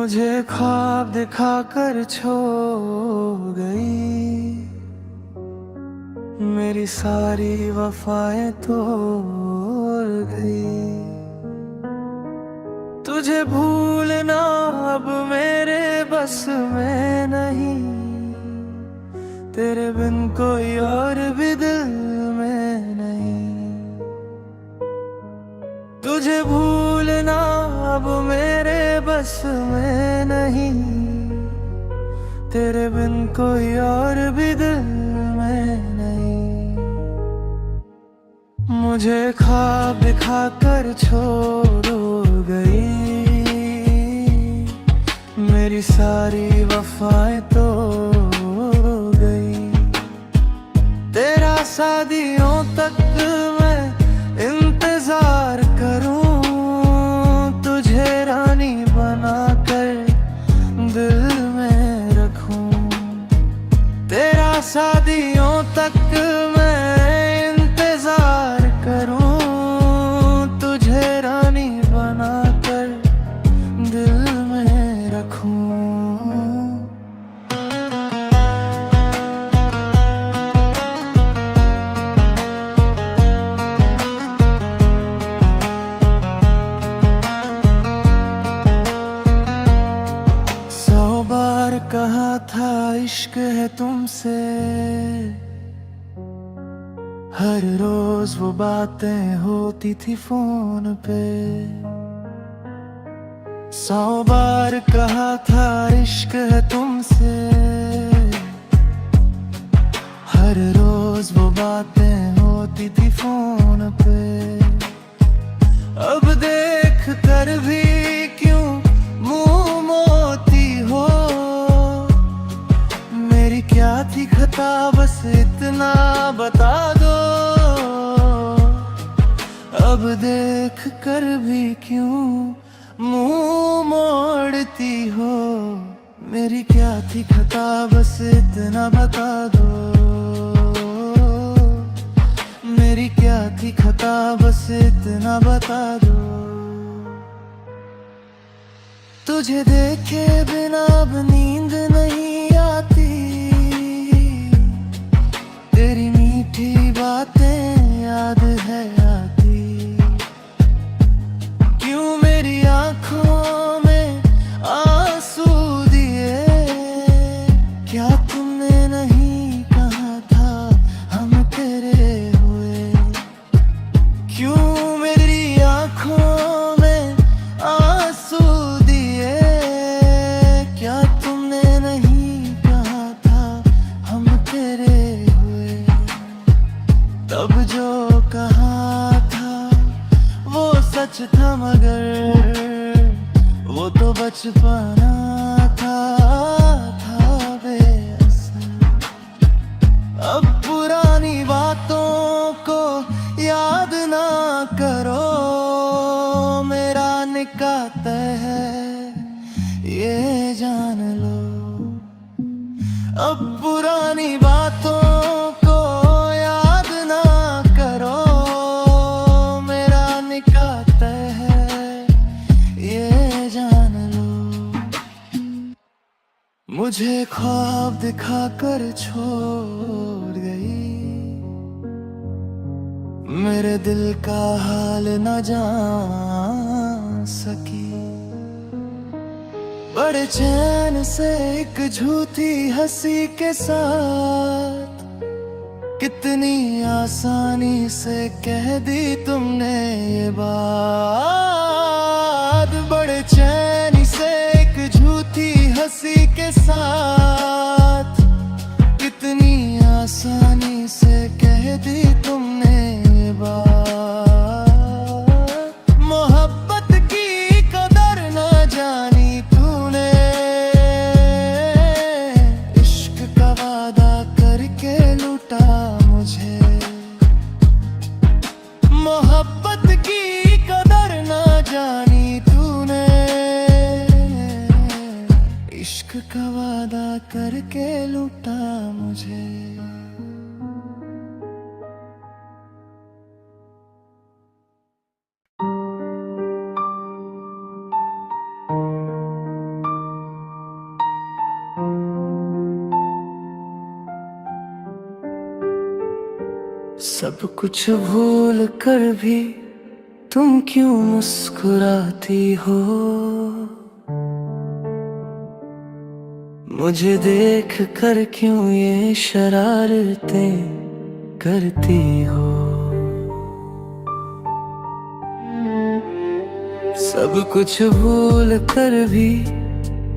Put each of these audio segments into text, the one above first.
मुझे ख्वाब दिखाकर छोड़ गई, मेरी सारी वफाएं तोड़ गई। तुझे भूलना अब मेरे बस में नहीं, तेरे बिन कोई और भी दिल में नहीं। तुझे भूलना अब मेरे बस में नहीं, तेरे बिन कोई और भी दिल में नहीं। मुझे ख्वाब दिखाकर छोड़ गई, मेरी सारी वफाएं तोड़ गई। तेरा शादियों तक मैं इंतजार करूं, तुझे रानी बनाकर दिल में रखूं। तेरा शादियों तक मैं इंतजार करूं, तुझे रानी बनाकर दिल में रखूं। कहा था इश्क है तुमसे, हर रोज वो बातें होती थी फोन पे। 100 बार कहा था इश्क है तुमसे, हर रोज वो बातें होती थी फोन पे। अब देख कर भी क्यों मुंह मोती हो, मेरी क्या थी खता बस इतना बता दो। अब देख कर भी क्यों मुंह मोड़ती हो, मेरी क्या थी खता बस इतना बता दो। मेरी क्या थी खता बस इतना बता दो। तुझे देखे बिना अब नींद नहीं आती, तेरी मीठी बातें याद है आती। क्यों मेरी आंखों में आंसू दिए, क्या तुमने नहीं कहा था हम तेरे हुए। क्यों मेरी आंखों में आंसू दिए, क्या तुमने नहीं कहा था हम तेरे हुए। तब जो कहा था वो सच था, मगर वो तो बचपना था बेअसर। अब पुरानी बातों को याद ना करो, मेरा निकाह तय है ये जान लो। अब पुरानी बातों को याद ना करो, मेरा निकाह तय है ये जान लो। मुझे ख्वाब दिखाकर छोड़ गई, मेरे दिल का हाल न जान सकी। बड़े चैन से एक झूठी हंसी के साथ, कितनी आसानी से कह दी तुमने ये बात। बड़े चैन से एक झूठी हंसी के साथ, कितनी आसानी से कह दी तुमने ये बात। मोहब्बत की कदर न जानी तूने, इश्क का वादा करके लूटा मुझे। मोहब्बत की कदर न जानी तूने, इश्क का वादा करके लूटा मुझे। सब कुछ भूल कर भी तुम क्यों मुस्कुराती हो? मुझे देख कर क्यों ये शरारतें करती हो? सब कुछ भूल कर भी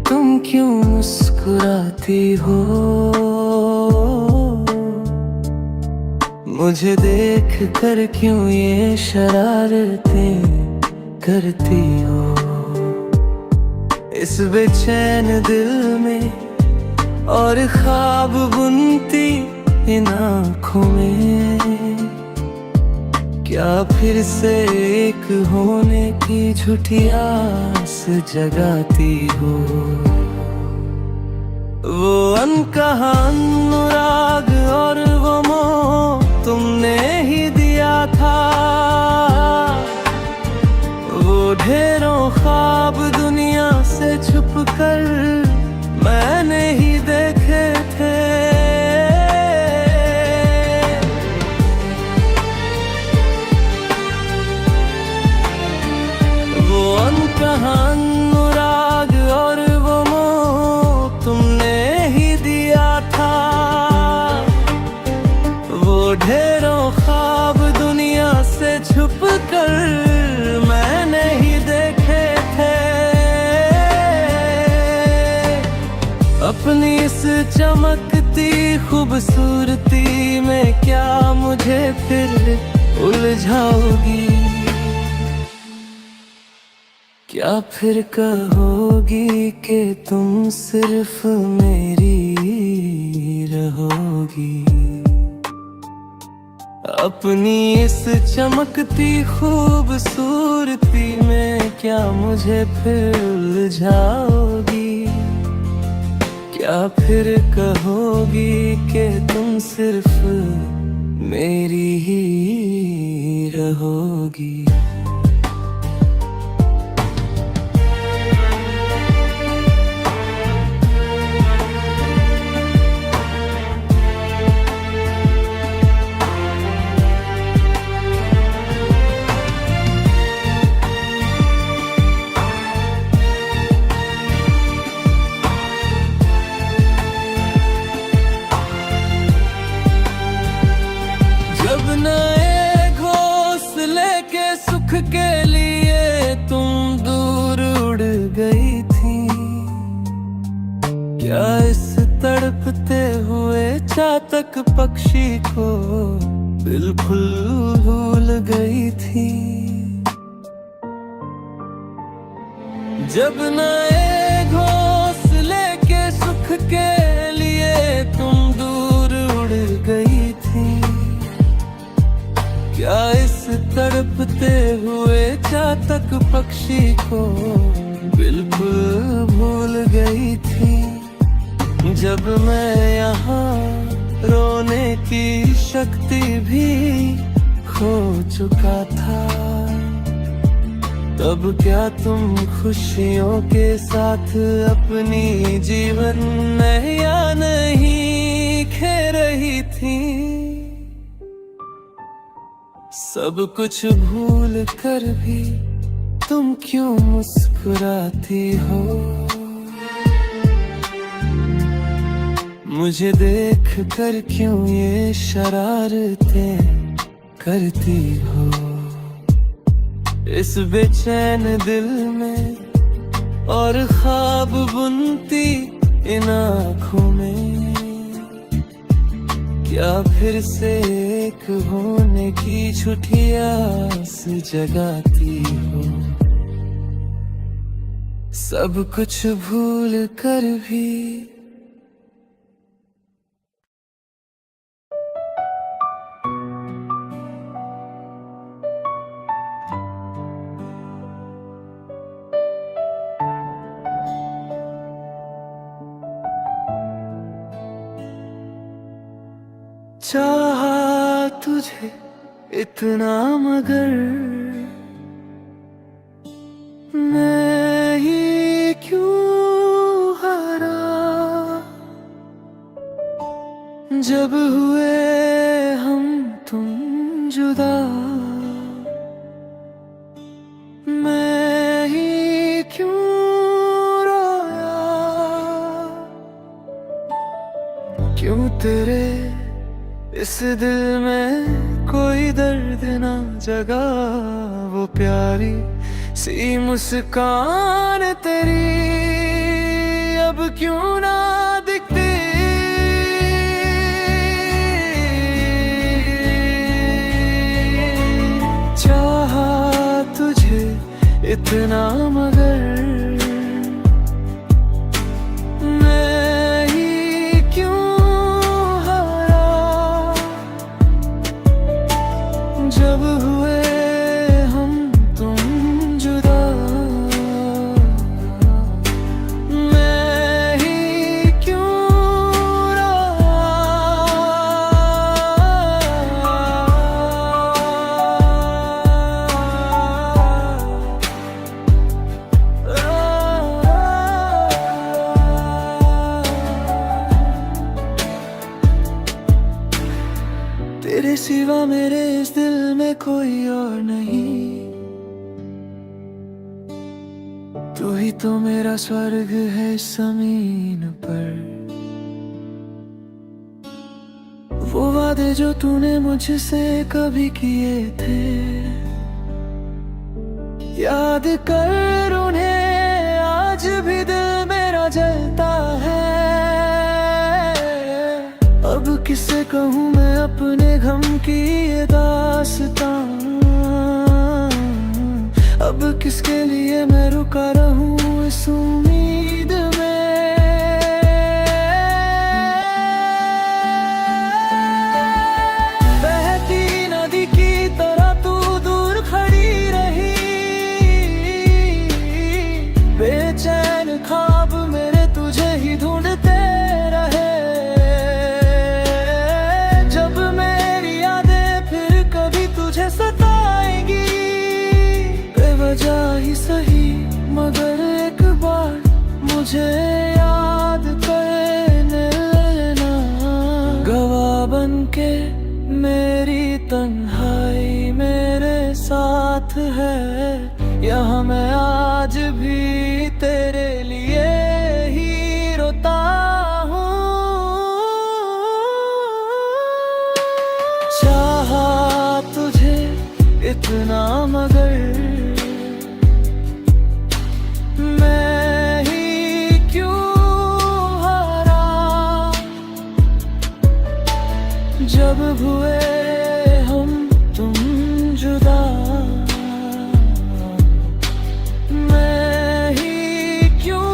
तुम क्यों मुस्कुराती हो? मुझे देख कर क्यों ये शरारतें करती हो? इस बेचैन दिल में और ख्वाब बुनती इन आँखों में क्या फिर से एक होने की झूठी आस जगाती हो? वो अनकहा अनुराग और वो मोह तुमने ही दिया था। वो ढेरों ख्वाब दुनिया से छुप कर मैंने ही देखे थे। वो अनकहा अनुराग और वो मोह तुमने ही दिया था। वो ढेरों ख्वाब दुनिया से छुप कर मैंने ही देखे थे। अपनी इस चमकती खूबसूरती में क्या मुझे फिर उलझाओगी? क्या फिर कहोगी कि तुम सिर्फ मेरी रहोगी? अपनी इस चमकती खूबसूरती में क्या मुझे फिर उलझाओगी? क्या फिर कहोगी कि तुम सिर्फ मेरी ही रहोगी? जब नए घोंसले के सुख के लिए तुम दूर उड़ गई थी, क्या इस तड़पते हुए चातक पक्षी को बिल्कुल भूल गई थी? जब नए घोंसले के सुख के लिए तुम दूर उड़ गई थी, क्या इस तड़पते हुए चातक पक्षी को बिल्कुल भूल गई थी? जब मैं यहाँ रोने की शक्ति भी खो चुका था, तब क्या तुम खुशियों के साथ अपनी जीवन नैया नहीं खे रही थी? सब कुछ भूल कर भी तुम क्यों मुस्कुराती हो? मुझे देख कर क्यों ये शरारतें करती हो? इस बेचैन दिल में और ख्वाब बुनती इन आँखों में क्या फिर से एक होने की झूठी आस जगाती हो? सब कुछ भूल कर भी चाहा तुझे इतना मगर मैं ही क्यों हारा? जब हुए हम तुम जुदा, मैं ही क्यों रोया, क्यों तेरे इस दिल में कोई दर्द ना जगा। वो प्यारी सी मुस्कान तेरी अब क्यों ना दिखती। चाहा तुझे इतना मगर मैं ही क्यों हारा। जब हुए हम तुम जुदा, मैं ही क्यों तेरे सिवा मेरे इस दिल में कोई और नहीं। तू ही तो मेरा स्वर्ग है इस जमीन पर। वो वादे जो तूने मुझसे कभी किए थे, याद कर उन्हें आज भी दिल मेरा जलता है। अब किसे कहूँ मैं अपने गम की ये दास्तां, अब किसके लिए मैं रुका रहूं इस उम्मीद में। बहती नदी की तरह तू दूर खड़ी रही, बेचैन ख्वाब मेरे तुझे ही ढूंढते रहे। जब मेरी यादें फिर कभी तुझे सताएंगी, बेवजह ही सही मगर एक बार मुझे याद करने लेना। गवाह बनके मेरी तन्हाई मेरे साथ है, यहाँ मैं आज भी तेरे लिए ही रोता हूँ। चाहा तुझे इतना मगर मैं ही क्यों हारा। जब हुए हम तुम जुदा, मैं ही क्यों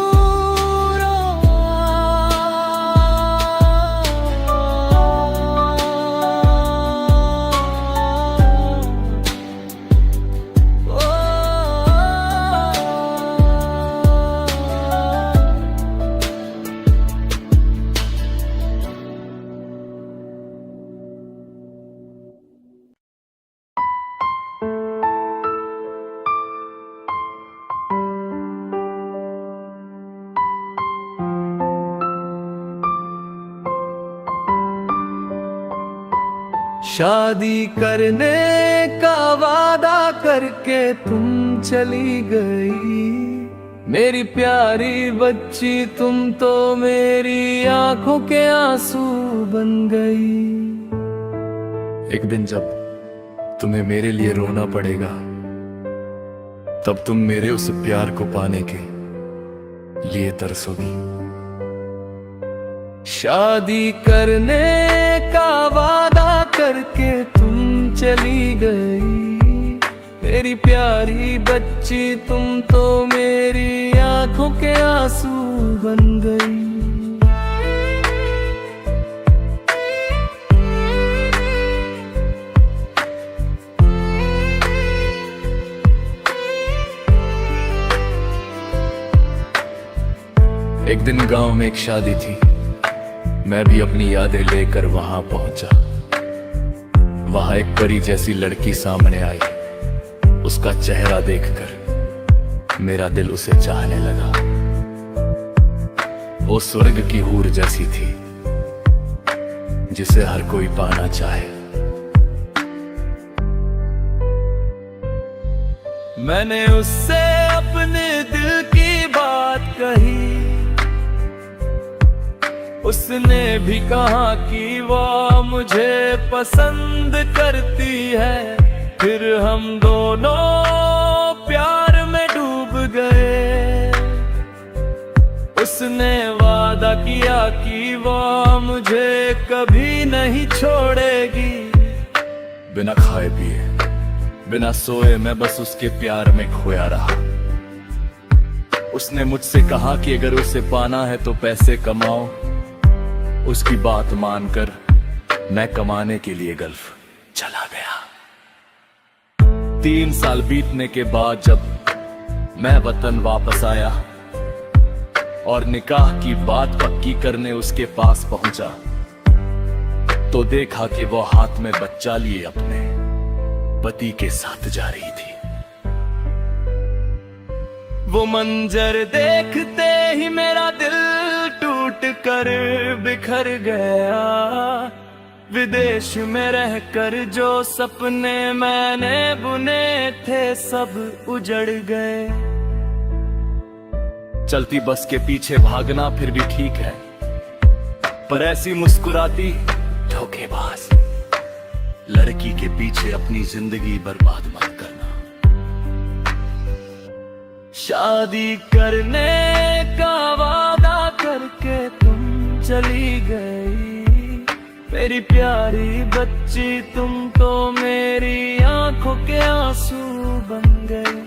शादी करने का वादा करके तुम चली गई। मेरी प्यारी बच्ची तुम तो मेरी आंखों के आंसू बन गई। एक दिन जब तुम्हें मेरे लिए रोना पड़ेगा, तब तुम मेरे उस प्यार को पाने के लिए तरसोगी। शादी करने का वादा करके तुम चली गई। मेरी प्यारी बच्ची तुम तो मेरी आंखों के आंसू बन गई। एक दिन गांव में एक शादी थी, मैं भी अपनी यादें लेकर वहां पहुंचा। वहां एक परी जैसी लड़की सामने आई। उसका चेहरा देखकर मेरा दिल उसे चाहने लगा। वो स्वर्ग की हूर जैसी थी, जिसे हर कोई पाना चाहे। मैंने उससे अपने दिल की बात कही, उसने भी कहा कि वो मुझे पसंद करती है। फिर हम दोनों प्यार में डूब गए। उसने वादा किया कि वो मुझे कभी नहीं छोड़ेगी। बिना खाए पिए, बिना सोए मैं बस उसके प्यार में खोया रहा। उसने मुझसे कहा कि अगर उसे पाना है तो पैसे कमाओ। उसकी बात मानकर मैं कमाने के लिए गल्फ चला गया। 3 साल बीतने के बाद जब मैं वतन वापस आया और निकाह की बात पक्की करने उसके पास पहुंचा, तो देखा कि वो हाथ में बच्चा लिए अपने पति के साथ जा रही थी। वो मंजर देखते ही मेरा दिल टूट कर बिखर गया। विदेश में रहकर जो सपने मैंने बुने थे सब उजड़ गए। चलती बस के पीछे भागना फिर भी ठीक है, पर ऐसी मुस्कुराती धोखेबाज लड़की के पीछे अपनी जिंदगी बर्बाद मत करना। शादी करने का वादा करके तुम चली गई। मेरी प्यारी बच्ची तुम तो मेरी आंखों के आंसू बन गई।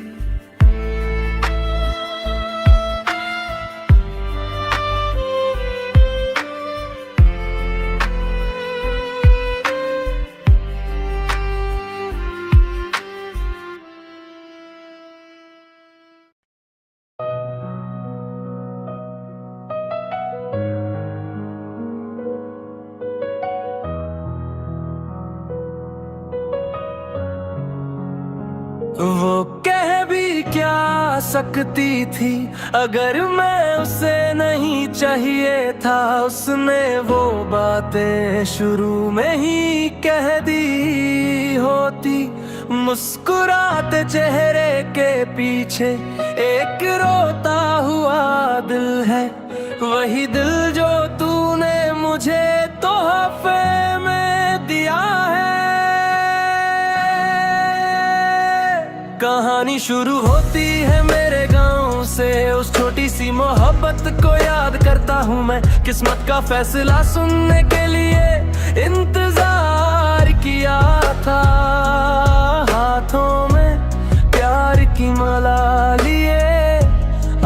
वो कह भी क्या सकती थी अगर मैं उसे नहीं चाहिए था। उसने वो बातें शुरू में ही कह दी होती। मुस्कुराते चेहरे के पीछे एक रोता हुआ दिल है। वही दिल जो तूने मुझे तोहफे में दिया है। कहानी शुरू होती है मेरे गांव से। उस छोटी सी मोहब्बत को याद करता हूँ मैं। किस्मत का फैसला सुनने के लिए इंतजार किया था। हाथों में प्यार की माला लिए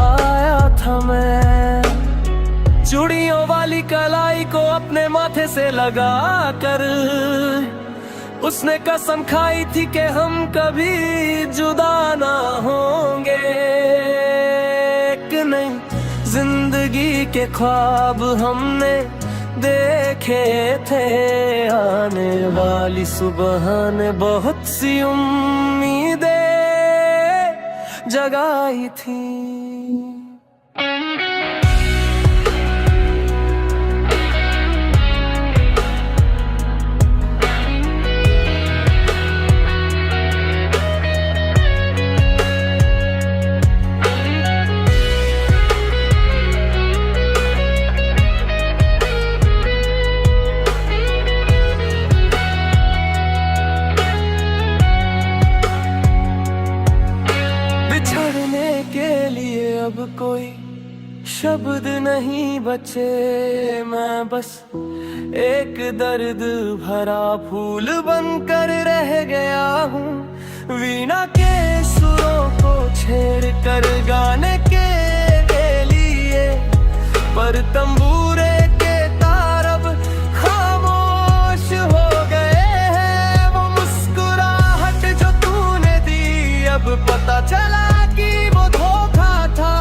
आया था मैं। चूड़ियों वाली कलाई को अपने माथे से लगा कर उसने कसम खाई थी कि हम कभी जुदा ना होंगे। कि नहीं जिंदगी के ख्वाब हमने देखे थे। आने वाली सुबह ने बहुत सी उम्मीदें जगाई थी। अब कोई शब्द नहीं बचे। मैं बस एक दर्द भरा फूल बनकर रह गया हूँ। वीणा के सुरों को छेड़ कर गाने के लिए, पर तंबूरे के तार अब खामोश हो गए हैं। वो मुस्कुराहट जो तूने दी अब पता चला कि वो धोखा था।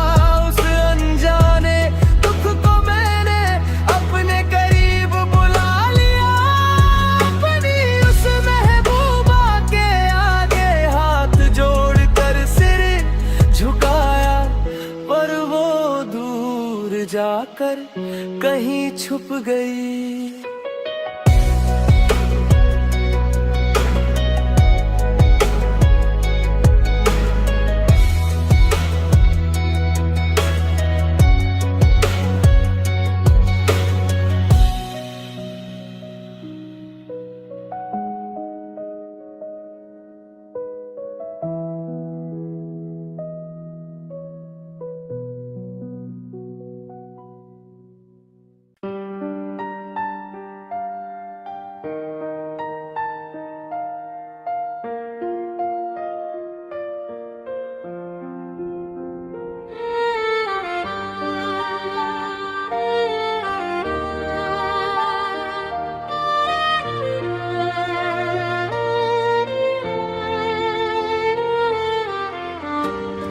उस अनजाने दुख को मैंने अपने करीब बुला लिया। अपनी उस महबूबा के आगे हाथ जोड़कर सिर झुकाया, पर वो दूर जाकर कहीं छुप गई।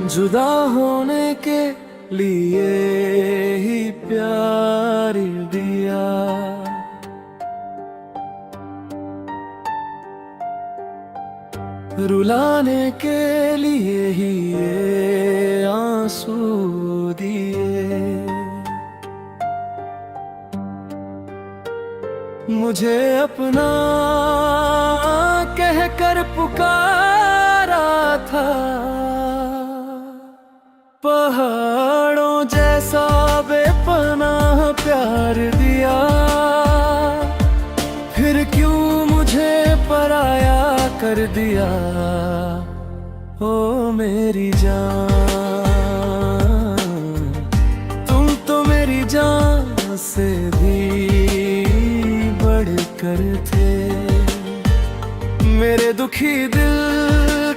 जुदा होने के लिए ही प्यार दिया, रुलाने के लिए ही ये आंसू दिए। मुझे अपना कहकर पुकारा था, पहाड़ों जैसा बेपनाह प्यार दिया, फिर क्यों मुझे पराया कर दिया। ओ मेरी जान, तुम तो मेरी जान से भी बढ़कर थे। मेरे दुखी दिल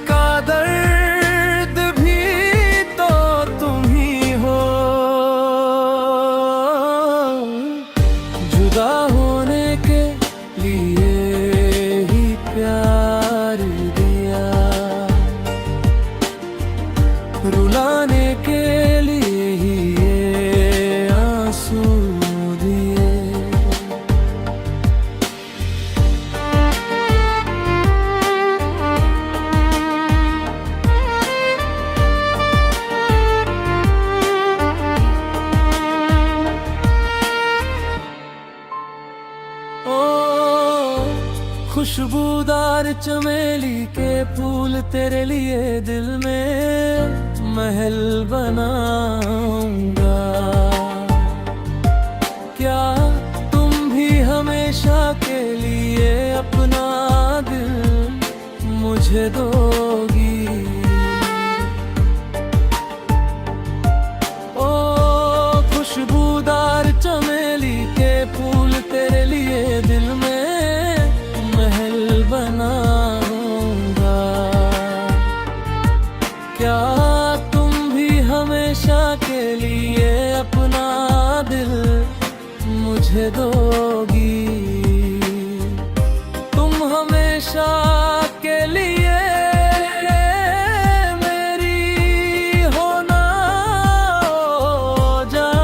का दर्द भी तो तुम ही हो। जुदा होने के लिए ही प्यार दिया, रुलाने के लिए ही ये आंसू दिए। खुशबूदार चमेली के फूल तेरे लिए दिल में महल बनाऊंगा। क्या तुम भी हमेशा के लिए अपना दिल मुझे दोगी? ओ खुशबूदार चमेली के फूल तेरे लिए दिल में बनाऊंगा। क्या तुम भी हमेशा के लिए अपना दिल मुझे दोगी? तुम हमेशा के लिए मेरी होना जान।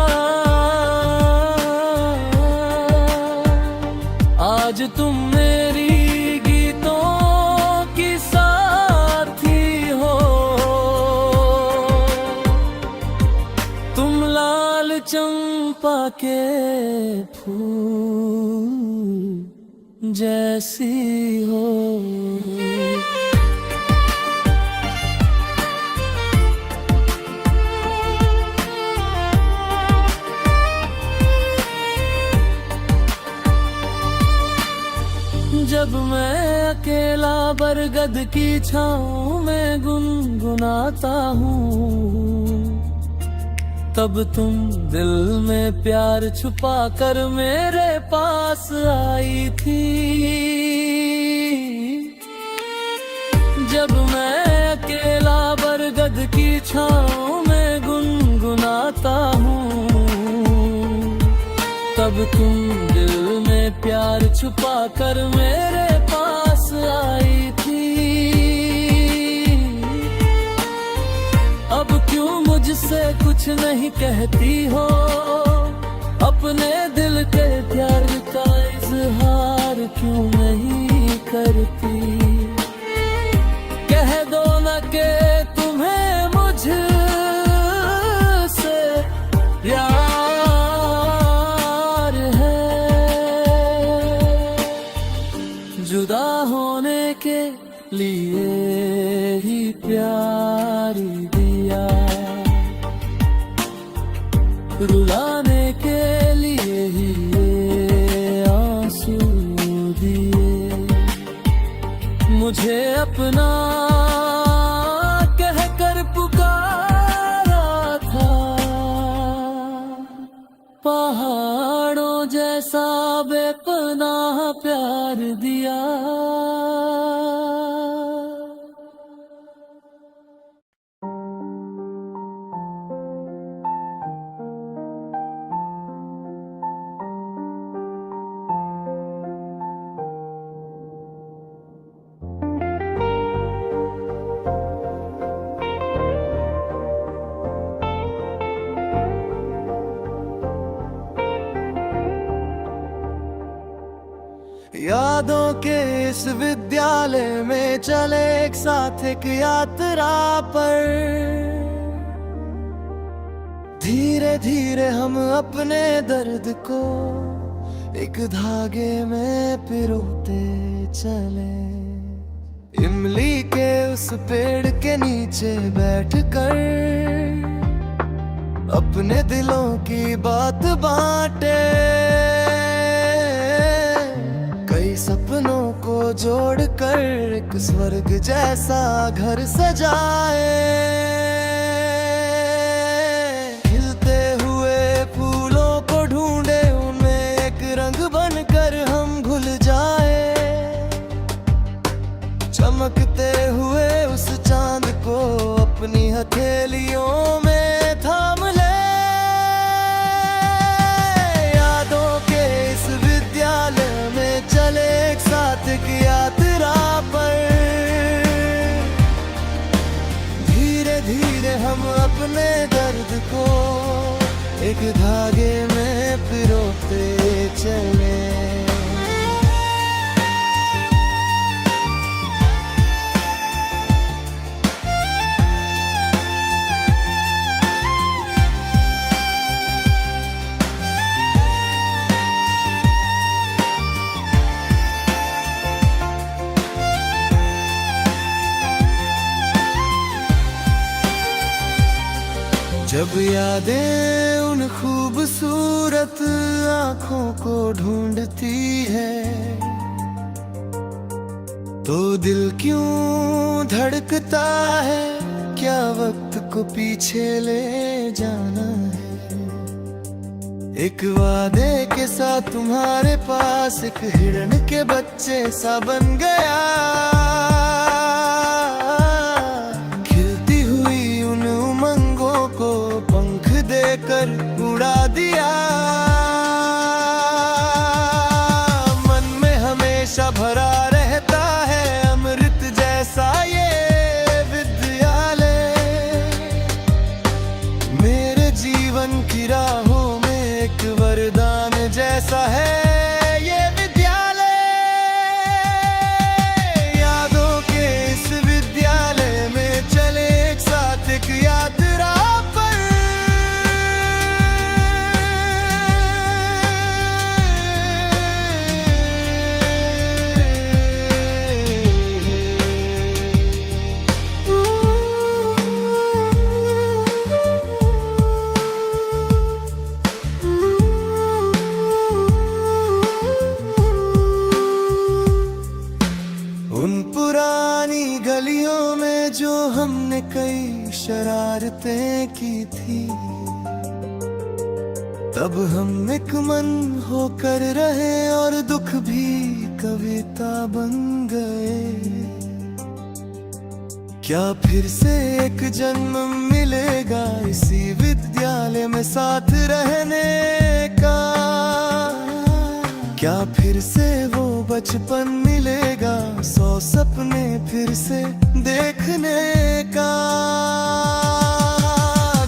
आज तुम मेरी चंपा के फूल जैसी हो। जब मैं अकेला बरगद की छाँव में गुनगुनाता हूँ, तब तुम दिल में प्यार छुपा कर मेरे पास आई थी। जब मैं अकेला बरगद की छाँव में गुनगुनाता हूँ, तब तुम दिल में प्यार छुपा कर मेरे पास आई थी। अब क्यों मुझसे कुछ नहीं कहती हो? अपने दिल के प्यार का इजहार क्यों नहीं करती? कह दो न के तुम्हें मुझसे प्यार है। जुदा होने के लिए ही प्यार दिया, रुलाने के लिए ही ये आंसू दिए। मुझे अपना कहकर पुकारा था, पहाड़ों जैसा बेपनाह प्यार दिया। यादों के इस विद्यालय में चले एक साथ एक यात्रा पर। धीरे धीरे हम अपने दर्द को एक धागे में पिरोते चले। इमली के उस पेड़ के नीचे बैठकर अपने दिलों की बात बांटे। कई सपनों को जोड़कर एक स्वर्ग जैसा घर सजाए। खिलते हुए फूलों को ढूंढे, उनमें एक रंग बनकर हम घुल जाए। चमकते हुए उस चांद को अपनी हथेलियों में थाम ले। यादों के इस विद्यालय में चले एक साथ एक यात्रा पर। धीरे धीरे हम अपने दर्द को एक धागे में पिरोते चले। जब यादें उन खूबसूरत आँखों को ढूंढती है, तो दिल क्यों धड़कता है? क्या वक्त को पीछे ले जाना है? एक वादे के साथ तुम्हारे पास एक हिरण के बच्चे सा बन गया। कर उड़ा दिया। मन में हमेशा भरा रहता है अमृत जैसा ये विद्यालय। मेरे जीवन की राहों में एक वरदान जैसा है ये विद्यालय। यादों के इस विद्यालय में चले एक साथ एक यात्रा पर। उन पुरानी गलियों में जो हमने कई शरारतें की थी, तब हम एक मन होकर रहे और दुख भी कविता बन गए। क्या फिर से एक जन्म मिलेगा इसी विद्यालय में साथ रहने का? क्या फिर से वो बचपन मिलेगा, 100 सपने फिर से देखने का?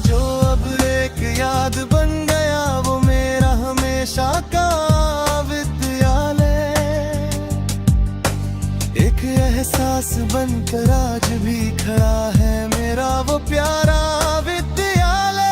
जो अब एक याद बन गया वो मेरा हमेशा का विद्यालय। एक एहसास बनकर आज भी खड़ा है मेरा वो प्यारा विद्यालय।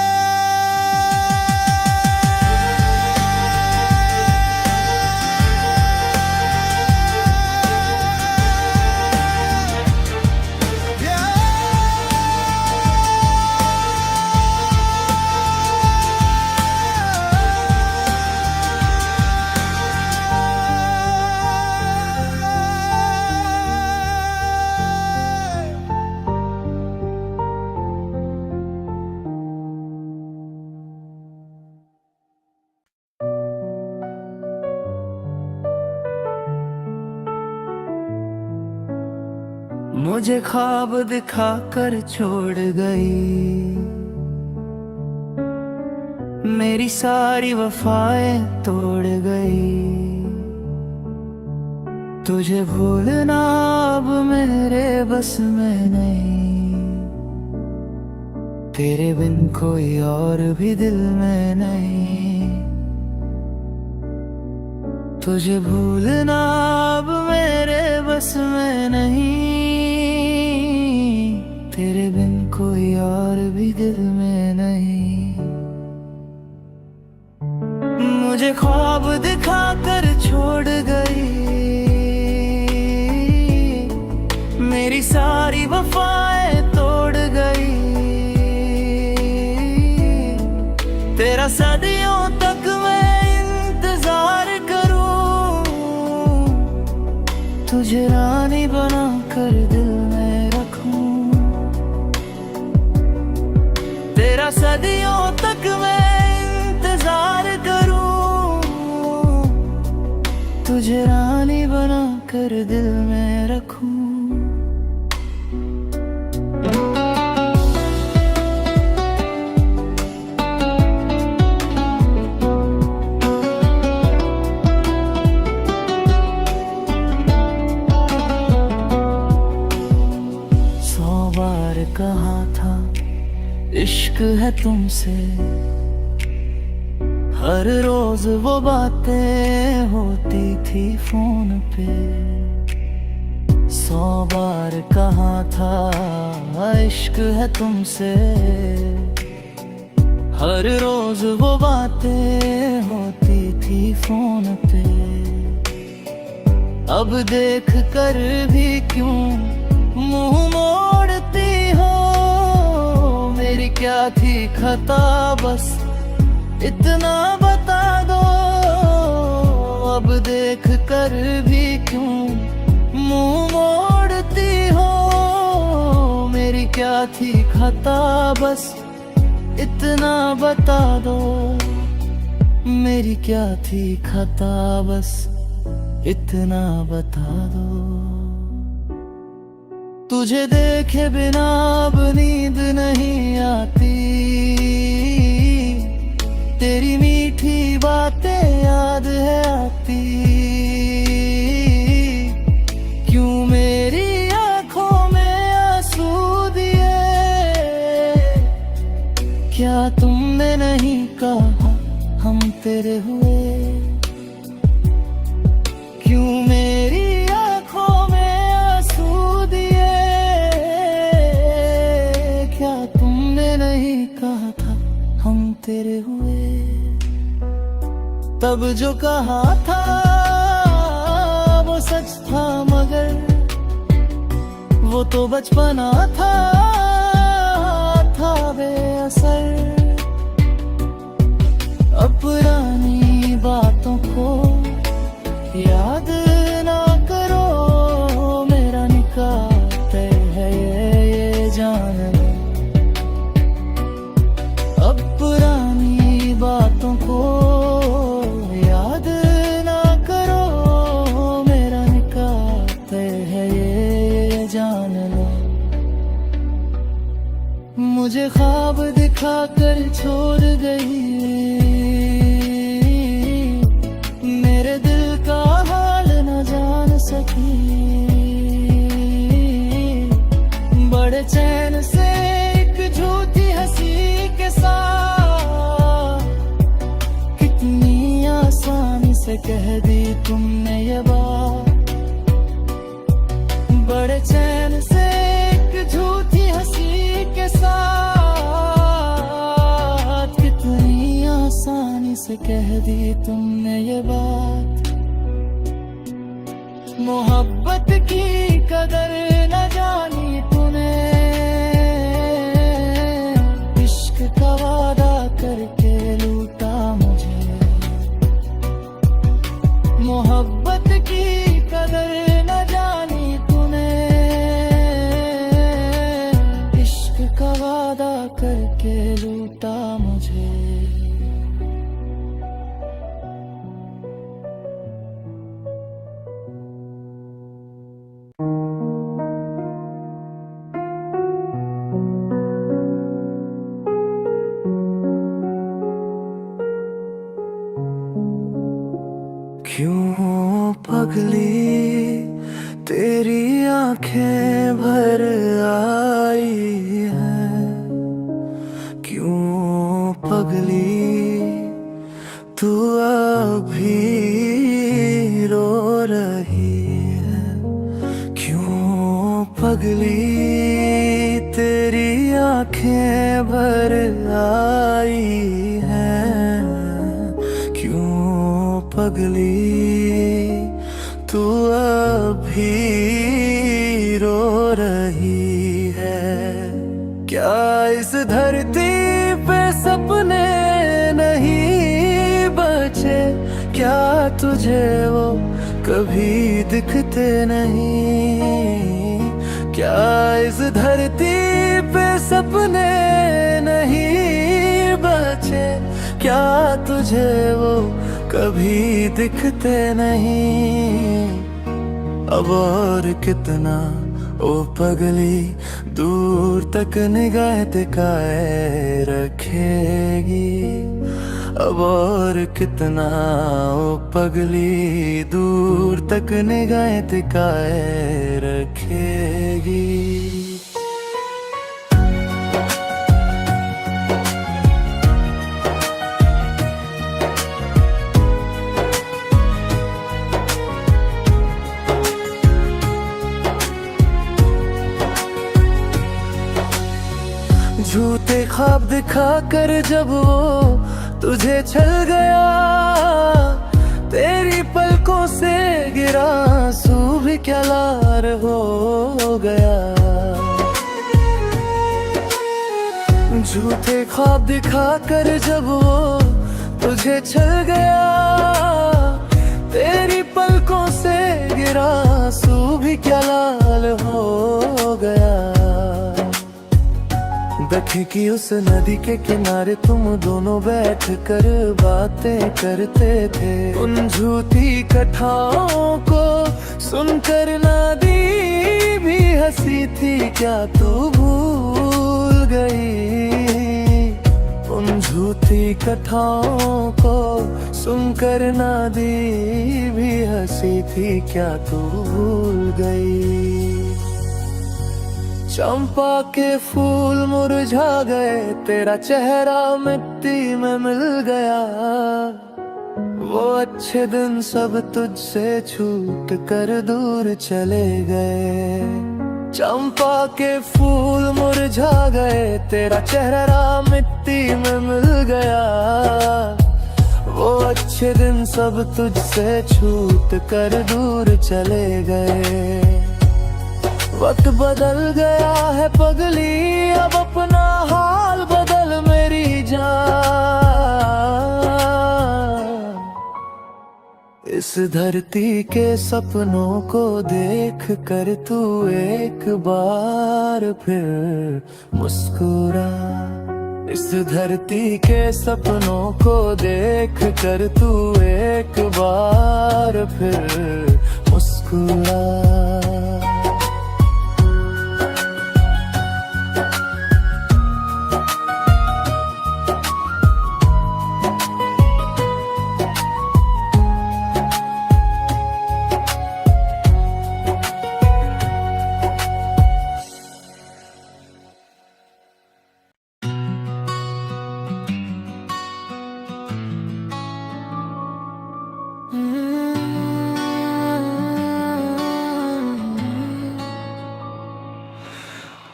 मुझे ख्वाब दिखाकर छोड़ गई, मेरी सारी वफाएं तोड़ गई। तुझे भूलना अब मेरे बस में नहीं, तेरे बिन कोई और भी दिल में नहीं। तुझे भूलना अब मेरे बस में नहीं, तेरे बिन कोई और भी दिल में नहीं। मुझे ख्वाब दिखाकर छोड़ गई, मेरी सारी वफाएं तोड़ गई। तेरा सदियों तक मैं इंतजार करूं, तुझे रानी बना कर दिल में रखूं। तेरा सदियों तक मैं इंतजार करूं, तुझे रानी बना कर दिल में रखूं। कहा था इश्क है तुमसे, हर रोज वो बातें होती थी फोन पे। 100 बार कहा था इश्क है तुमसे, हर रोज वो बातें होती थी फोन पे। अब देख कर भी क्यों मुंह मोड़ती हो, मेरी क्या थी खता बस इतना बता दो। अब देख कर भी क्यों मुंह मोड़ती हो, मेरी क्या थी खता बस इतना बता दो। मेरी क्या थी खता बस इतना बता दो। तुझे देखे बिना अब नींद नहीं आती, तेरी मीठी बातें याद है आती। क्यों मेरी आंखों में आंसू दिए, क्या तुमने नहीं कहा हम तेरे हुए। क्यों मेरी आंखों में आंसू दिए, क्या तुमने नहीं कहा था हम तेरे हुए। तब जो कहा था वो सच था, मगर वो तो बचपना था बेअसर। अब पुरानी बातों को याद ना करो, मेरा निकाह तय है ये जान लो। अब पुरानी बातों को याद ना करो, मेरा निकाह तय है ये जान लो। मुझे ख्वाब दिखाकर छोड़ गई, मेरे दिल का हाल न जान सकी। बड़े चैन से एक झूठी हंसी के साथ, कितनी आसानी से कह दी तुमने ये बात। बड़े चैन से एक झूठी हंसी के साथ, कितनी आसानी से कह दी तुमने ये बात। मोहब्बत की कदर न जानी तूने, इश्क का वादा करके लूटा मुझे। मोहब्बत की कदर न जानी तूने, इश्क का वादा करके लूटा मुझे। क्यों पगली तेरी आंखें भर आई हैं, क्यों पगली तू अभी रही है। क्यों पगली तेरी आंखें भर आई हैं, क्यों पगली तू अभी रो रही है। क्या इस धरती पे सपने नहीं बचे, क्या तुझे वो कभी दिखते नहीं। क्या इस धरती पे सपने नहीं बचे, क्या तुझे वो कभी दिखते नहीं। अब और कितना ओ पगली दूर तक निगाह टिकाए रखेगी। अब और कितना ओ पगली दूर तक निगाह टिकाए रखेगी। झूठे ख्वाब दिखा कर जब वो तुझे छल गया, तेरी पलकों से गिरा आंसू भी क्या लार हो गया। झूठे ख्वाब दिखा कर जब वो तुझे छल गया, तेरी पलकों से गिरा आंसू भी क्या लाल हो गया। दखी की उस नदी के किनारे तुम दोनों बैठ कर बातें करते थे। उन झूठी कथाओं को सुनकर नदी भी हंसी थी, क्या तू भूल गई। उन झूठी कथाओं को सुनकर नदी भी हंसी थी, क्या तू भूल गई। चंपा के फूल मुरझा गए, तेरा चेहरा मिट्टी में मिल गया। वो अच्छे दिन सब तुझसे छूट कर दूर चले गए। चंपा के फूल मुरझा गए, तेरा चेहरा मिट्टी में मिल गया। वो अच्छे दिन सब तुझसे छूट कर दूर चले गए। वक्त बदल गया है पगली, अब अपना हाल बदल मेरी जान। इस धरती के सपनों को देख कर तू एक बार फिर मुस्कुरा। इस धरती के सपनों को देख कर तू एक बार फिर मुस्कुरा।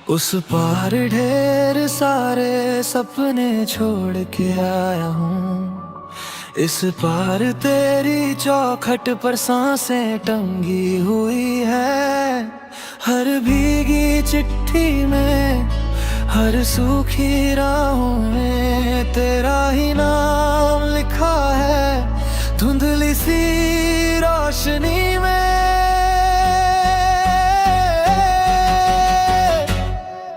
उस पार ढेर सारे सपने छोड़ के आया हूँ। इस पार तेरी चौखट पर सांसें टंगी हुई है। हर भीगी चिट्ठी में, हर सूखी राहों में तेरा ही नाम लिखा है धुंधली सी रोशनी में।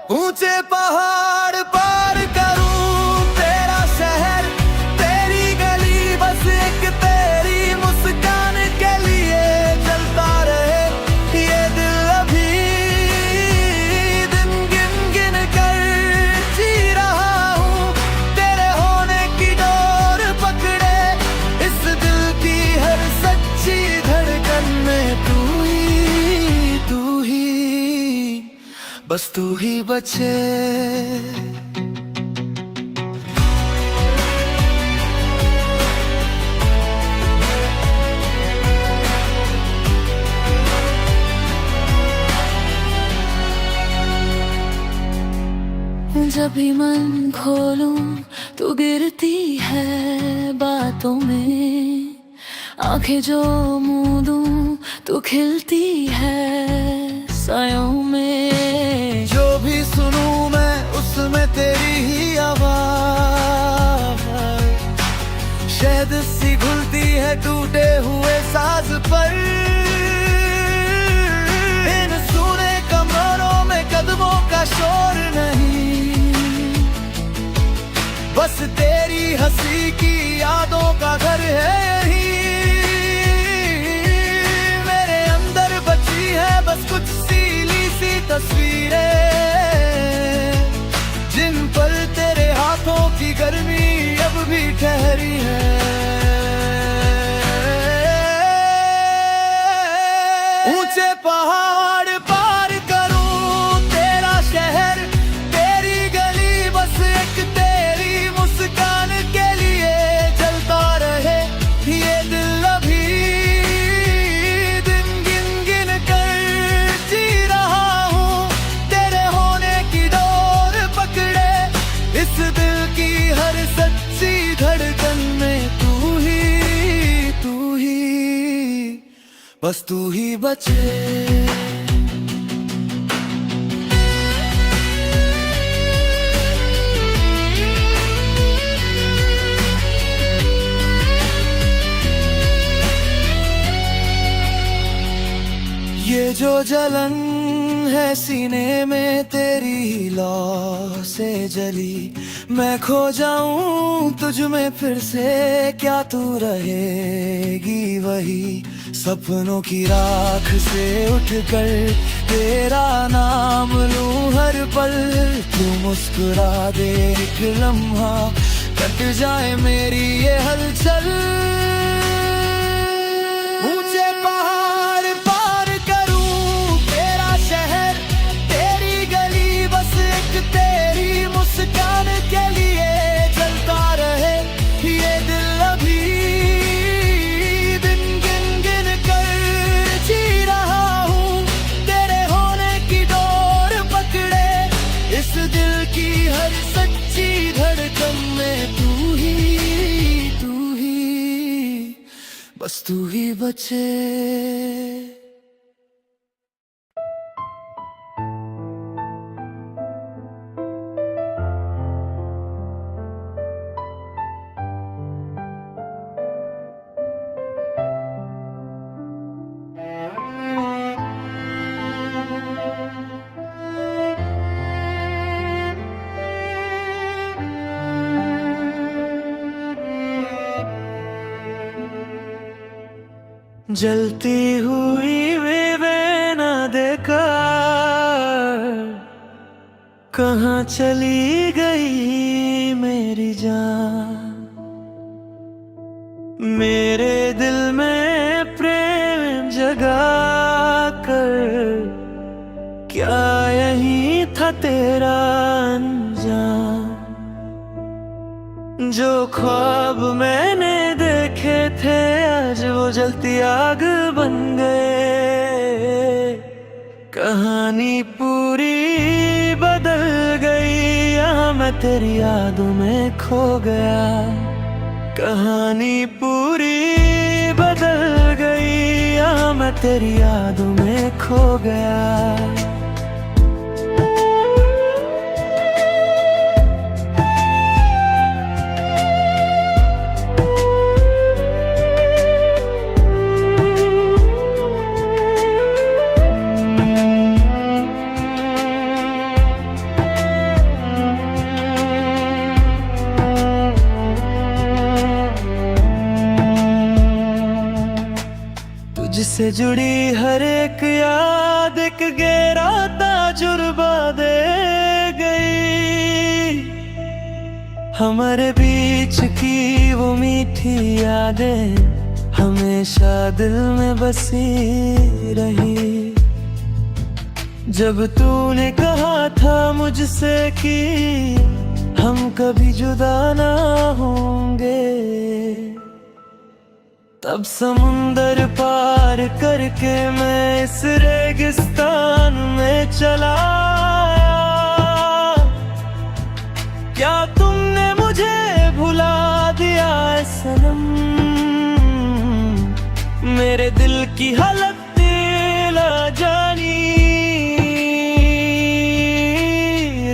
ऊंचे पहाड़ पार करूं तेरा शहर, तेरी गली, बस एक तेरी मुस्कान के लिए चलता रहे ये दिल। अभी दिन गिन गिन कर जी रहा हूं, तेरे होने की डोर पकड़े इस दिल की हर सच्ची धड़कन में। तू ही बस तू ही बचे। भी मन खोलूं तू गिरती है बातों में, आंखें जो मूंदूं तू खिलती है सायों में। जो भी सुनूं मैं उसमें तेरी ही आवाज, शहद सी घुलती है टूटे हुए साज पर। इन सूने कमरों में कदमों का शोर नहीं, बस तेरी हंसी की यादों का घर है यही। मेरे अंदर बची है बस कुछ सीली सी तस्वीरें, जिन पर तेरे हाथों की गर्मी अब भी ठहरी है। ऊंचे पहाड़ पार करूं तेरा शहर, तेरी गली बस एक तेरी मुस्कान के लिए जलता रहे ये दिल। अभी दिन गिन गिन कर जी रहा हूँ, तेरे होने की डोर पकड़े इस दिल की हर सच्ची धड़कन में तू ही बस तू ही बचे। ये जो जलन है सीने में तेरी लौ से जली, मैं खो जाऊं तुझ में फिर से क्या तू रहेगी वही। सपनों की राख से उठकर तेरा नाम लूं हर पल, तू मुस्कुरा दे एक लम्हा कट जाए मेरी ये हलचल। ऊंचे पहाड़ पार करूं तेरा शहर, तेरी गली बस एक तेरी मुस्कान के लिए जलता रहे ये दिल। अभी दिन गिन गिन कर जी रहा हूँ, तेरे होने की डोर पकड़े इस दिल की हर सच्ची धड़कन में तू ही बस तू ही बचे। जलती हुई वे ना देखा कहाँ चली गई मेरी जान। मेरे दिल में प्रेम जगा कर क्या यही था तेरा अनजान। जो ख्वाब मैंने देखे थे आज वो जलती आग बन गए। कहानी पूरी बदल गई, यहाँ मैं तेरी यादों में खो गया। कहानी पूरी बदल गई, यहाँ मैं तेरी यादों में खो गया। तुझसे जुड़ी हर एक याद एक गहरा तजुर्बा दे गई। हमारे बीच की वो मीठी यादें हमेशा दिल में बसी रही। जब तूने कहा था मुझसे कि हम कभी जुदा ना होंगे, तब समुंदर पार करके मैं इस रेगिस्तान में चला आया। सनम, मेरे दिल की हालत ना जानी।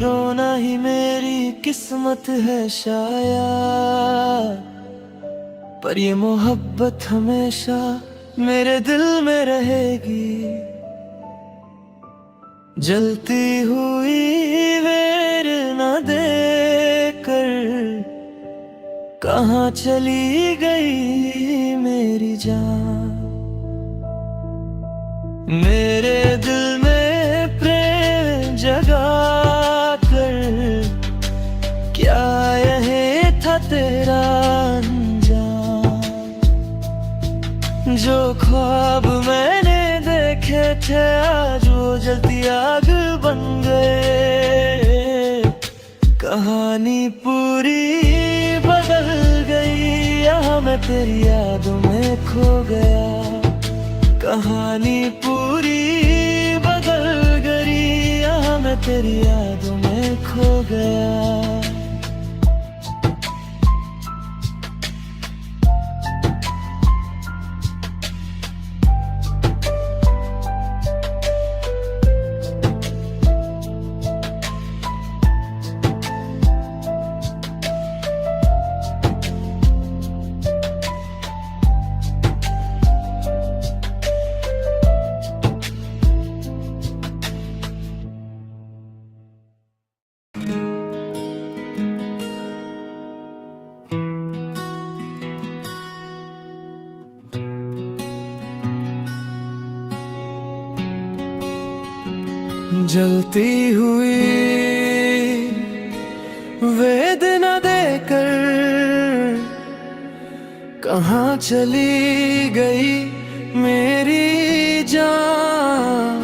रोना ही मेरी किस्मत है शायद, पर ये मोहब्बत हमेशा मेरे दिल में रहेगी। जलती हुई वेर न देकर कहाँ चली गई मेरी जान। मेरे दिल में प्रेम जगा कर क्या यही था तेरा अंजाम। जो ख्वाब मैंने देखे थे आज वो जलती आग बन गए। कहानी पूरी बदल गई, यहाँ मैं तेरी यादों में खो गया। कहानी पूरी बदल गई, यहाँ मैं तेरी यादों में खो गया। जलती हुई वेदना देकर कहाँ चली गई मेरी जान।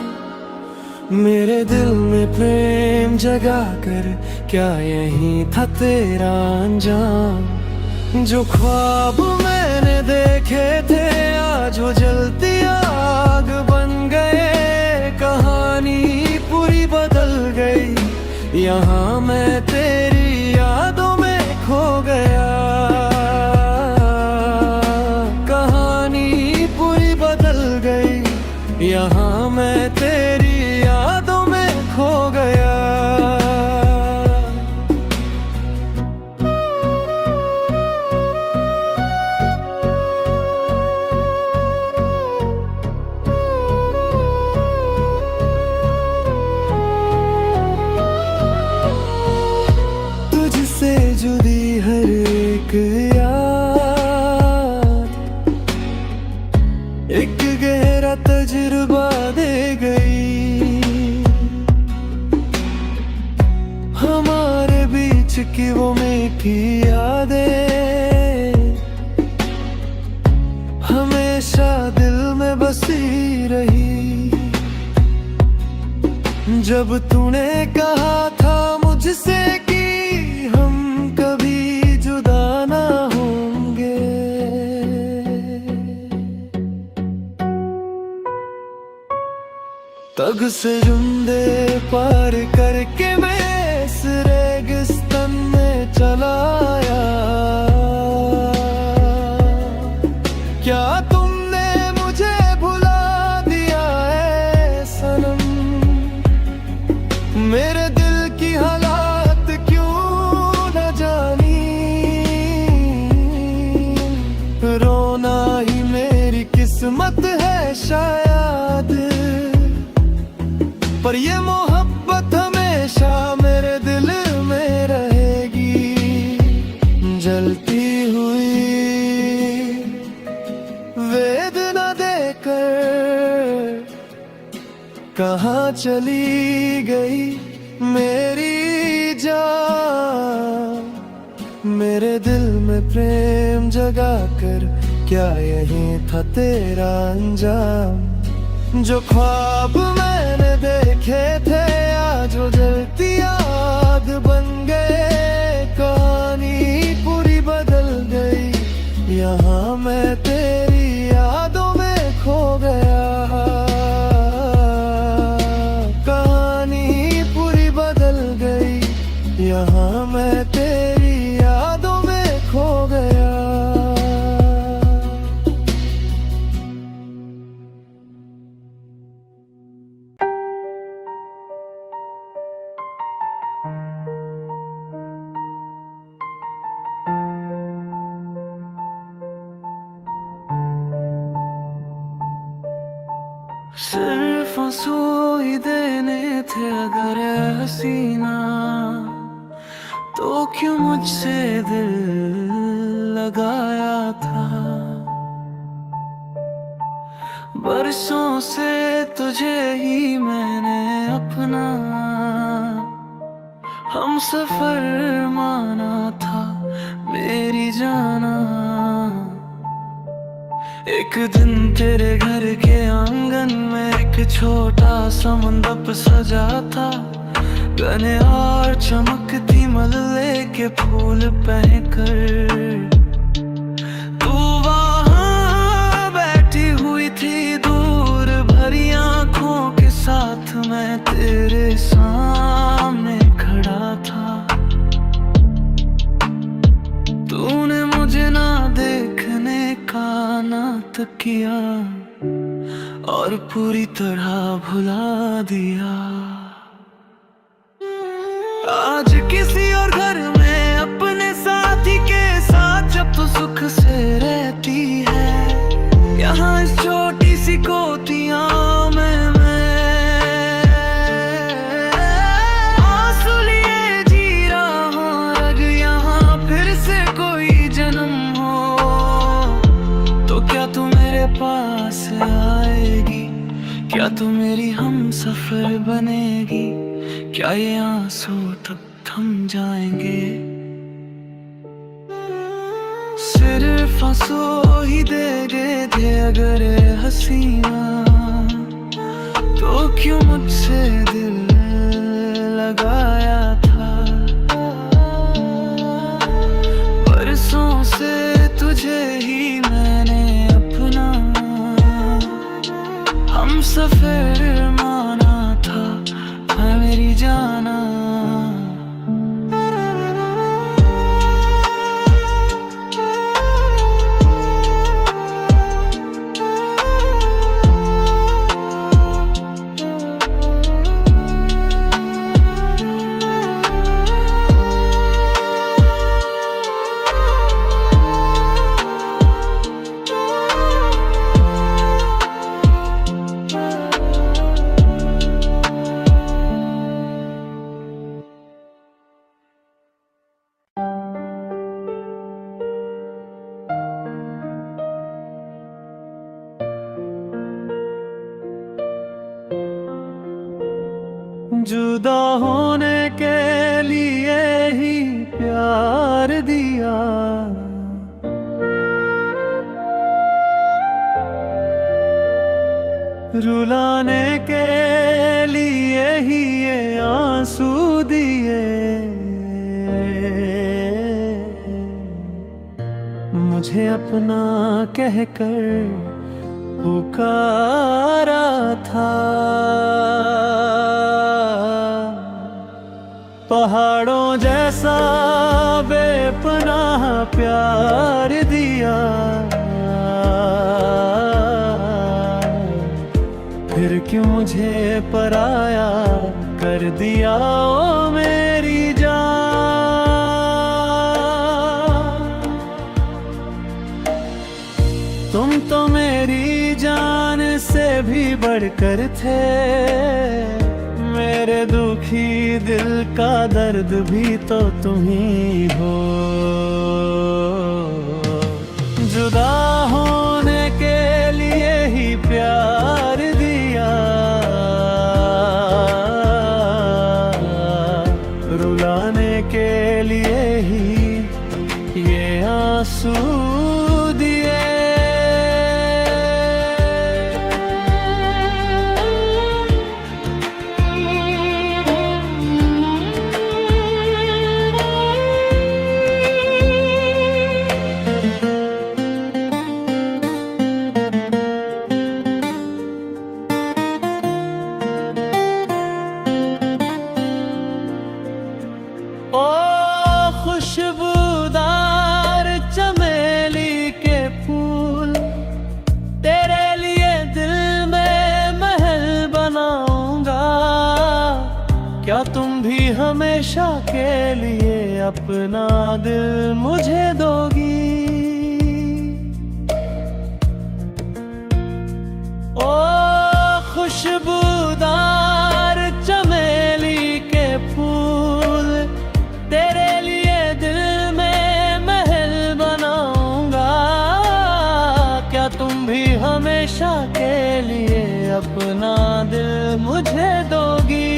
मेरे दिल में प्रेम जगा कर क्या यही था तेरा अंजाम। जो ख्वाब मैंने देखे थे आज वो जलती आग बन गए। कहानी पूरी बदल गई, यहाँ मैं तेरी यादों में खो गया। कहानी पूरी बदल गई, यहाँ मैं तेरी यादों में खो गया। तुझसे जुदी हर एक याद एक गहरा तजुर्बा दे गई। हमारे बीच की वो मीठी यादें हमेशा दिल में बसी रही। जब तूने कहा था मुझसे कि हम कभी जुदा ना होंगे, तब से जुंदे पार करके मैं इस रेगिस्तान में चला आया। क्या तुमने मुझे भुला दिया है सनम। मेरे दिल की हालात क्यों न जानी। रोना ही मेरी किस्मत है शायद, पर ये मोहब्बत हमेशा मेरे दिल में रहेगी। जलती हुई वेदना देकर कहाँ चली गई मेरी जान। मेरे दिल में प्रेम जगा कर क्या यही था तेरा अंजाम। जो ख्वाब मैंने देखे थे आज वो जलती आग बन गए। कहानी पूरी बदल गई, यहाँ मैं तेरी यादों में खो गया। कहानी पूरी बदल गई, यहाँ मैं तेरी यादों में खो गया। सिर्फ आंसू ही देने थे अगर हसीना, तो क्यों मुझसे दिल लगाया था। बरसों से तुझे ही मैंने अपना हम सफर माना था मेरी जाना। एक दिन तेरे घर के आंगन में एक छोटा सा मंडप सजा था, गने और चमकती मल्ले के फूल पहनकर तू वहाँ बैठी हुई थी दूर भरी आंखों के साथ, मैं तेरे सामने खड़ा था। तूने मुझे ना देखने का नाटक किया और पूरी तरह भुला दिया। आज किसी और घर में अपने साथी के साथ जब तू सुख से रहती है, यहाँ इस छोटी सी कोठरियाँ में मैं आंसू लिए जी रहा हूँ। अगर यहाँ फिर से कोई जन्म हो तो क्या तू मेरे पास आएगी, क्या तू मेरी हम सफर बनेगी, क्या ये आंसू तब थम जाएंगे। सिर्फ आंसू ही दे गए थे अगर हसीना, तो क्यों मुझसे दिल लगाया था। बरसों से तुझे ही मैंने अपना हम सफर माना था मेरी जाना। जुदा होने के लिए ही प्यार दिया, रुलाने के लिए ही ये आंसू दिए। मुझे अपना कहकर पुकारा था, पहाड़ों जैसा बेपनाह प्यार दिया। फिर क्यों मुझे पराया कर दिया ओ मेरी जान। तुम तो मेरी जान से भी बढ़कर थे, मेरे दुखी दिल का दर्द भी तो तुम ही हो। जुदा होने के लिए ही प्यार दिया, रुलाने के लिए ही ये आंसू दिए। खुशबूदार चमेली के फूल तेरे लिए दिल में महल बनाऊंगा। क्या तुम भी हमेशा के लिए अपना दिल मुझे दोगी? ओ खुशबूदार चमेली के फूल, तेरे लिए दिल में महल बनाऊंगा। क्या तुम भी हमेशा के लिए अपना दिल मुझे दोगी?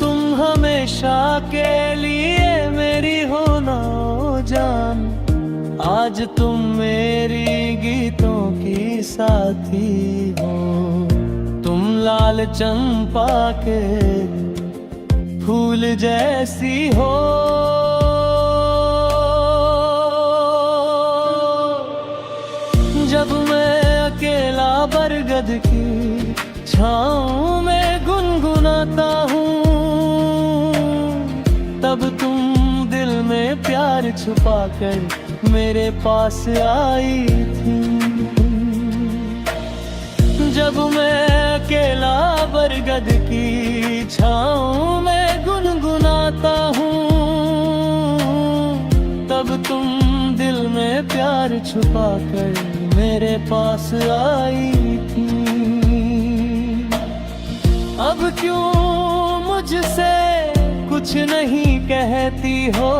तुम हमेशा के लिए मेरी हो ना जान। आज तुम मेरी गीतों की साथी हो। तुम लाल चंपा के फूल जैसी हो। जब मैं अकेला बरगद की छाँव में गुनगुनाता हूँ, तब तुम दिल में प्यार छुपा कर मेरे पास आई थी। जब मैं अकेला बरगद की छाँव में गुनगुनाता हूँ, तब तुम दिल में प्यार छुपा कर मेरे पास आई थी। अब क्यों मुझसे कुछ नहीं कहती हो?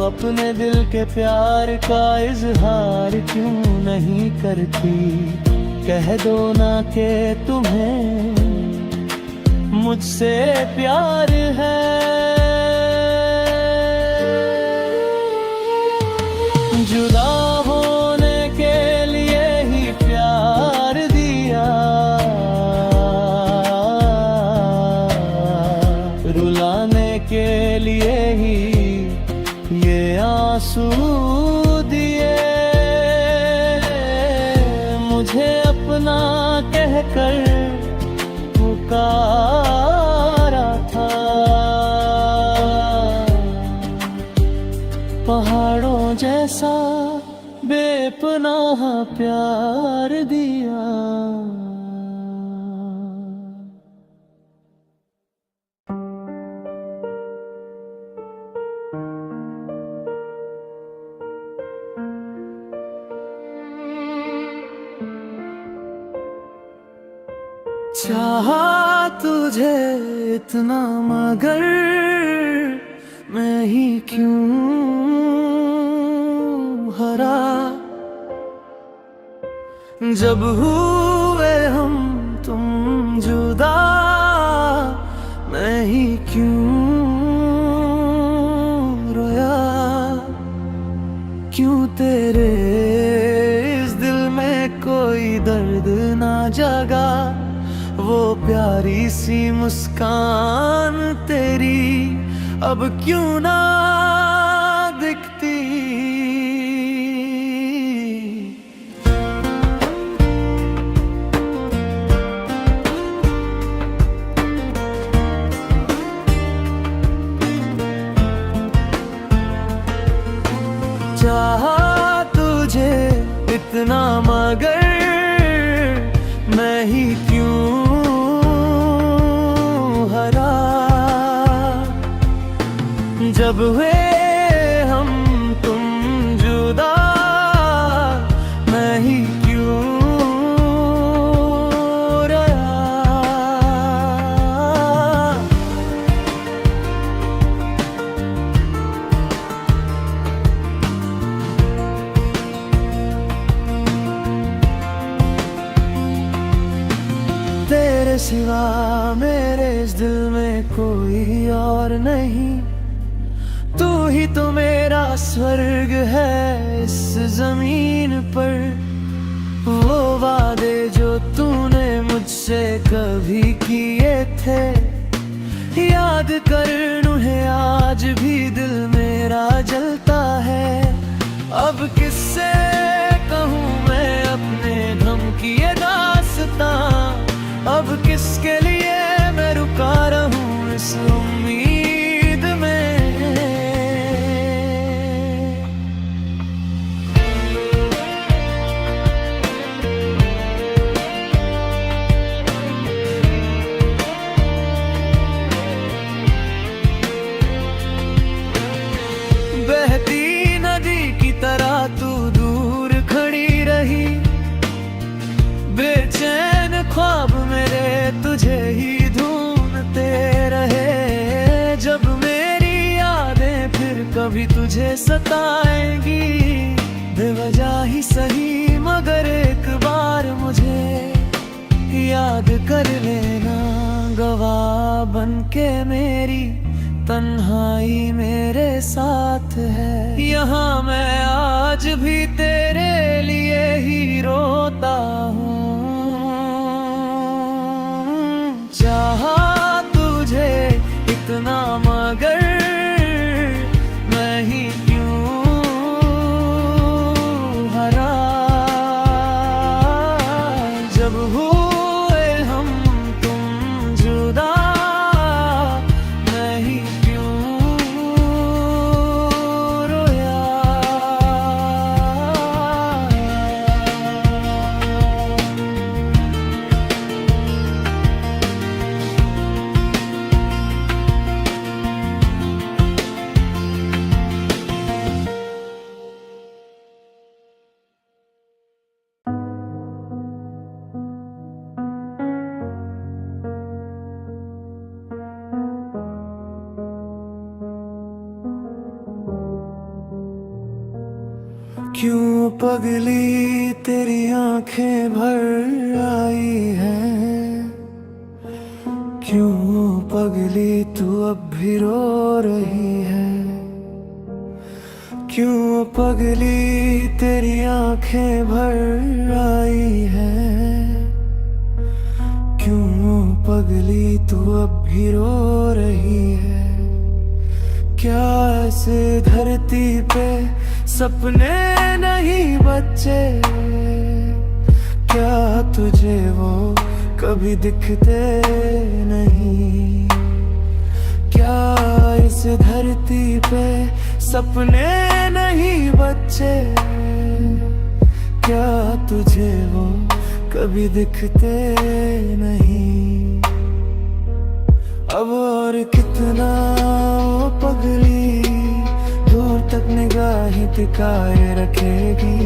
अपने दिल के प्यार का इजहार क्यों नहीं करती? कह दो ना कि तुम्हें मुझसे प्यार है। जुदा होने के लिए ही प्यार दिया, रुलाने के लिए ही ये आंसू दिए। मुझे अपना कहकर पुकारा था, पहाड़ों जैसा बेपनाह प्यार दिया। चाहा तुझे इतना मगर मैं ही क्यों हरा। जब हुए हम तुम जुदा, मैं ही क्यों रोया। क्यों तेरे इस दिल में कोई दर्द ना जगा। वो प्यारी सी मुस्कान तेरी अब क्यों ना दिखती। चाहा तुझे इतना मगर मैं ही क्यों हरा। जब हुए हम तुम जुदा, मैं ही क्यों रोया। तेरे सिवा मेरे इस दिल में कोई और नहीं। तू ही तो मेरा स्वर्ग है इस जमीन पर। वो वादे जो तूने मुझसे कभी किए थे, याद कर उन्हें आज भी दिल मेरा जलता है। अब किससे कहूँ मैं अपने गम की ये दास्तां। अब किसके लिए मैं रुका रहूं इस उम्मीद में। बहती नदी की तरह तुझे ही ढूंढते रहे। जब मेरी यादें फिर कभी तुझे सताएंगी, बेवजह ही सही मगर एक बार मुझे याद कर लेना। गवाह बनके मेरी तन्हाई मेरे साथ है, यहाँ मैं आज भी तेरे लिए ही रोता हूँ। चाहा तुझे इतना मगर मैं ही क्यों हरा। जब हुए हम तुम जुदा, मैं ही क्यों रोया। क्यों पगली तेरी आंखें भर आई हैं, क्यों पगली तू अब भी रो रही है। क्यों पगली तेरी आंखें भर आई हैं, क्यों पगली तू अब भी रो रही है। क्या ऐसे धरती पे सपने नहीं बच्चे, क्या तुझे वो कभी दिखते नहीं। क्या इस धरती पे सपने नहीं बच्चे, क्या तुझे वो कभी दिखते नहीं। अब और कितना वो पगली दूर तक निगाहें टिकाए रखेगी।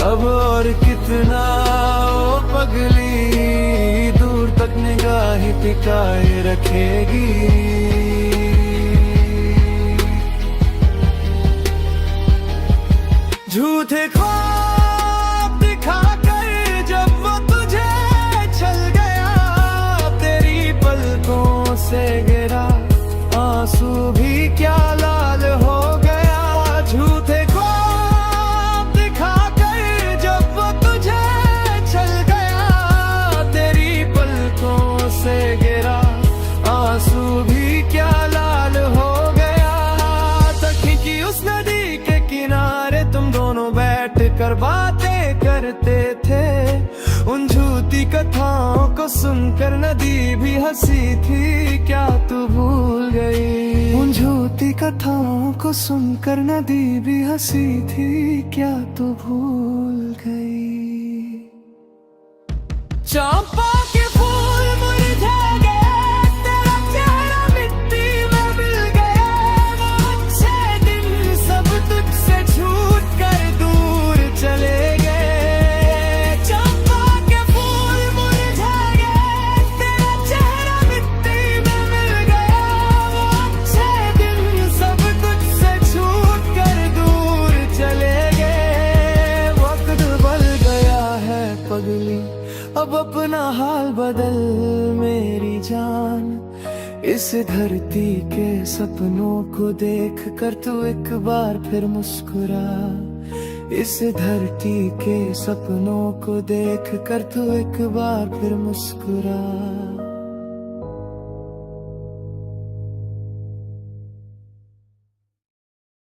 अब और कितना वो पगली दूर तक निगाहें टिकाए रखेगी। झूठे ख्वाब दिखाकर जब वो तुझे चल गया, तेरी पलकों से गिरा आंसू भी क्या लाल हो गया। झूठे ख्वाब दिखाकर जब वो तुझे चल गया, तेरी पलकों से गिरा आंसू भी क्या लाल हो गया। सखी की उस नदी के किनारे तुम दोनों बैठ कर बातें करते थे। उन झूठी कथाओं को सुनकर नदी भी हंसी थी, क्या तू भूल गई। उन झूठी कथाओं को सुनकर नदी भी हंसी थी, क्या तू भूल गई। चंपा के फूल मुरझा गए, तेरा चेहरा मिट्टी में मिल गया। वो अच्छे दिन सब तुझसे छूट कर दूर चले गए। चंपा के फूल मुरझा गए, तेरा चेहरा मिट्टी में मिल गया। वो अच्छे दिन सब तुझसे छूट कर दूर चले गए। वक्त बदल गया है पगली, अब अपना हाल बदल मेरी जान। इस धरती के सपनों को देख कर तू एक बार फिर मुस्कुरा। इस धरती के सपनों को देख कर तू एक बार फिर मुस्कुरा।